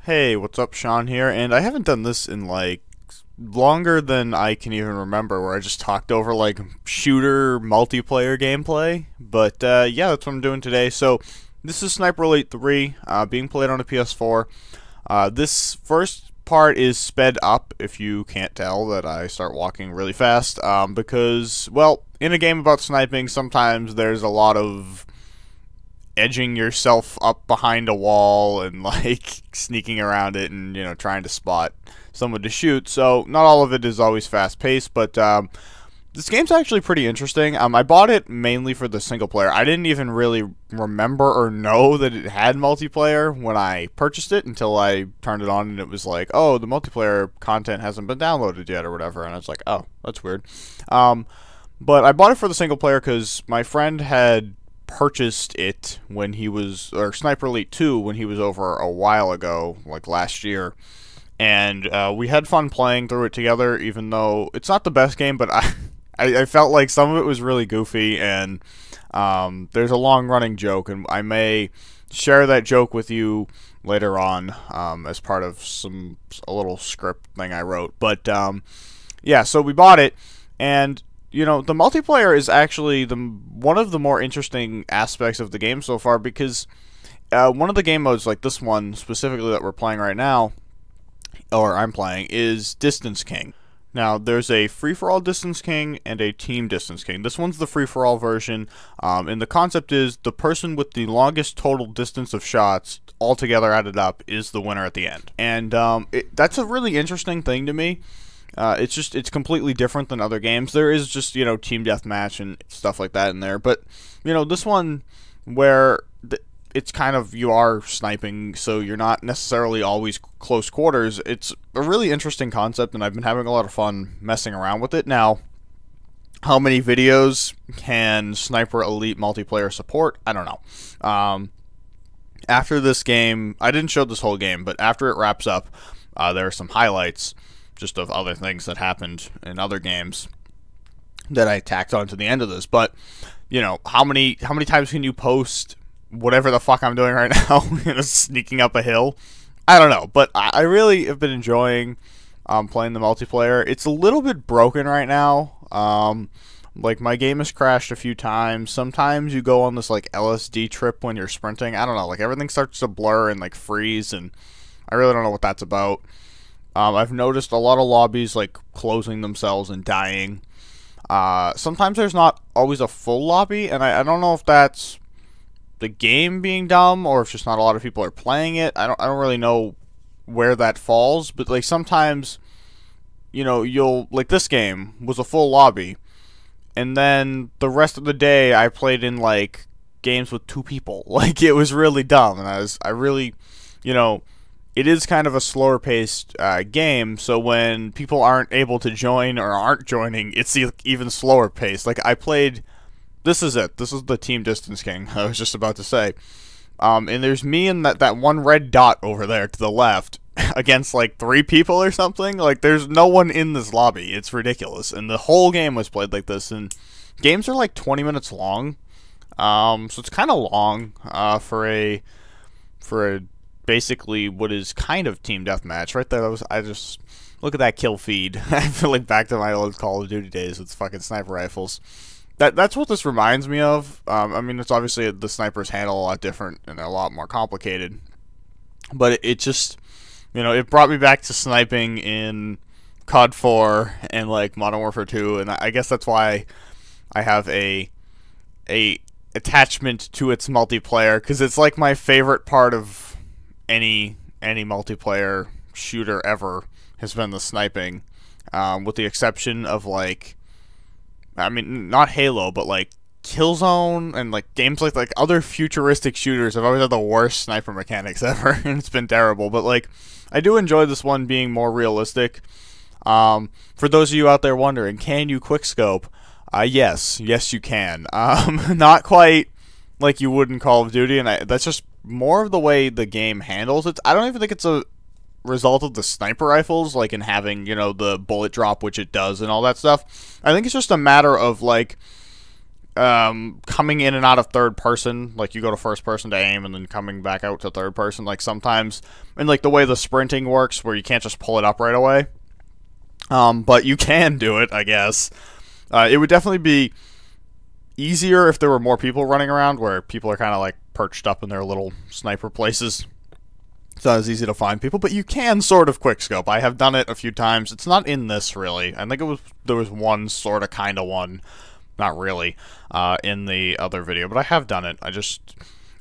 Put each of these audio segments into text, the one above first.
Hey, what's up, Sean here, and I haven't done this in like longer than I can even remember, where I just talked over like shooter multiplayer gameplay. But yeah, that's what I'm doing today. So this is Sniper Elite 3, being played on a PS4. This first part is sped up, if you can't tell that I start walking really fast, because, well, in a game about sniping, sometimes there's a lot of edging yourself up behind a wall and like sneaking around it and trying to spot someone to shoot. So not all of it is always fast paced, but this game's actually pretty interesting. I bought it mainly for the single player. I didn't even really remember or know that it had multiplayer when I purchased it until I turned it on and it was like, oh, the multiplayer content hasn't been downloaded yet or whatever, and I was like, oh, that's weird. But I bought it for the single player because my friend had purchased it when he was, or Sniper Elite 2 when he was over a while ago, like last year, and we had fun playing through it together, even though it's not the best game, but I felt like some of it was really goofy, and there's a long-running joke, and I may share that joke with you later on as part of a little script thing I wrote. But yeah, so we bought it, and the multiplayer is actually one of the more interesting aspects of the game so far, because one of the game modes, like this one specifically that we're playing right now, or I'm playing, is Distance King. Now, there's a free-for-all Distance King and a team Distance King. This one's the free-for-all version, and the concept is the person with the longest total distance of shots altogether added up is the winner at the end. And that's a really interesting thing to me. It's completely different than other games. There is just, team deathmatch and stuff like that in there. But, this one where it's kind of, you are sniping, so you're not necessarily always close quarters. It's a really interesting concept, and I've been having a lot of fun messing around with it. Now, how many videos can Sniper Elite multiplayer support? I don't know. After this game, I didn't show this whole game, but after it wraps up, there are some highlights just of other things that happened in other games that I tacked on to the end of this. But, how many times can you post whatever the fuck I'm doing right now, sneaking up a hill? I don't know, but I really have been enjoying playing the multiplayer. It's a little bit broken right now. Like, my game has crashed a few times. Sometimes you go on this, like, LSD trip when you're sprinting. I don't know, like, everything starts to blur and, like, freeze, and I really don't know what that's about. I've noticed a lot of lobbies, like, closing themselves and dying. Sometimes there's not always a full lobby, and I don't know if that's the game being dumb or if just not a lot of people are playing it. I don't really know where that falls, but, like, sometimes, you'll, like, this game was a full lobby, and then the rest of the day I played in, like, games with 2 people. Like, it was really dumb, and I really, it is kind of a slower paced game, so when people aren't able to join or aren't joining, it's even slower paced. Like, I played, this is the Team Distance King, I was just about to say. And there's me and that one red dot over there to the left against like 3 people or something. Like, there's no one in this lobby. It's ridiculous. And the whole game was played like this, and games are like 20 minutes long. So it's kind of long for a basically what is kind of team deathmatch. Right there, I just look at that kill feed. I feel like back to my old Call of Duty days with fucking sniper rifles. That's what this reminds me of. I mean, it's obviously the snipers handle a lot different and a lot more complicated, but it just, it brought me back to sniping in COD 4 and like Modern Warfare 2, and I guess that's why I have a attachment to its multiplayer, because it's like my favorite part of any multiplayer shooter ever has been the sniping, with the exception of, like, I mean, not Halo, but like Killzone and like games like other futuristic shooters have always had the worst sniper mechanics ever, and it's been terrible. But like, I do enjoy this one being more realistic. For those of you out there wondering, can you quickscope? Yes you can. Not quite like you would in Call of Duty, and that's just more of the way the game handles it. I don't even think it's a result of the sniper rifles, like in having, the bullet drop, which it does, and all that stuff. I think it's just a matter of, like, coming in and out of third person, like you go to first person to aim and then coming back out to third person, like sometimes, and like the way the sprinting works where you can't just pull it up right away, but you can do it, I guess. It would definitely be easier if there were more people running around, where people are kind of like perched up in their little sniper places. It's not as easy to find people, but you can sort of quickscope. I have done it a few times. It's not in this, really. I think there was one sort of kind of one, not really, in the other video, but I have done it.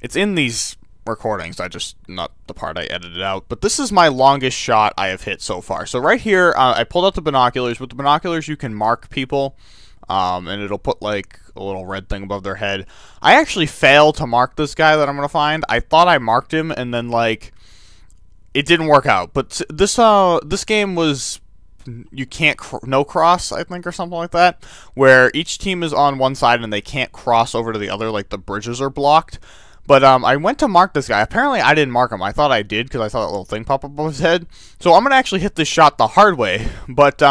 It's in these recordings, not the part I edited out. But this is my longest shot I have hit so far. So right here, I pulled out the binoculars. With the binoculars, you can mark people, and it'll put like a little red thing above their head. I actually failed to mark this guy that I'm gonna find. I thought I marked him, and then like it didn't work out. But this game was, you can't no cross, I think, or something like that, where each team is on one side and they can't cross over to the other, like the bridges are blocked. But I went to mark this guy. Apparently I didn't mark him. I thought I did because I saw that little thing pop up above his head. So I'm gonna actually hit this shot the hard way. But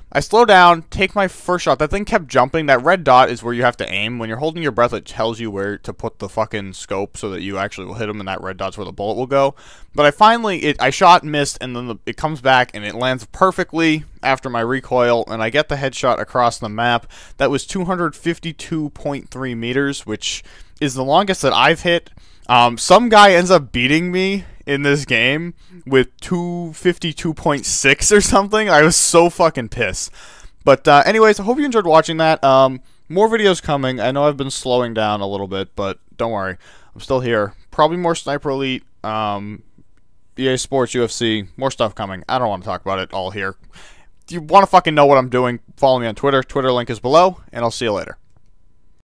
I slow down, take my first shot. That thing kept jumping. That red dot is where you have to aim. When you're holding your breath, it tells you where to put the fucking scope so that you actually will hit him, and that red dot's where the bullet will go. But I shot, missed, and then it comes back, and it lands perfectly after my recoil, and I get the headshot across the map. That was 252.3 meters, which is the longest that I've hit. Some guy ends up beating me in this game with 252.6 or something. I was so fucking pissed. But anyways, I hope you enjoyed watching that. More videos coming. I know I've been slowing down a little bit, but don't worry. I'm still here. Probably more Sniper Elite, EA Sports, UFC, more stuff coming. I don't want to talk about it all here. If you want to fucking know what I'm doing, follow me on Twitter. Twitter link is below, and I'll see you later.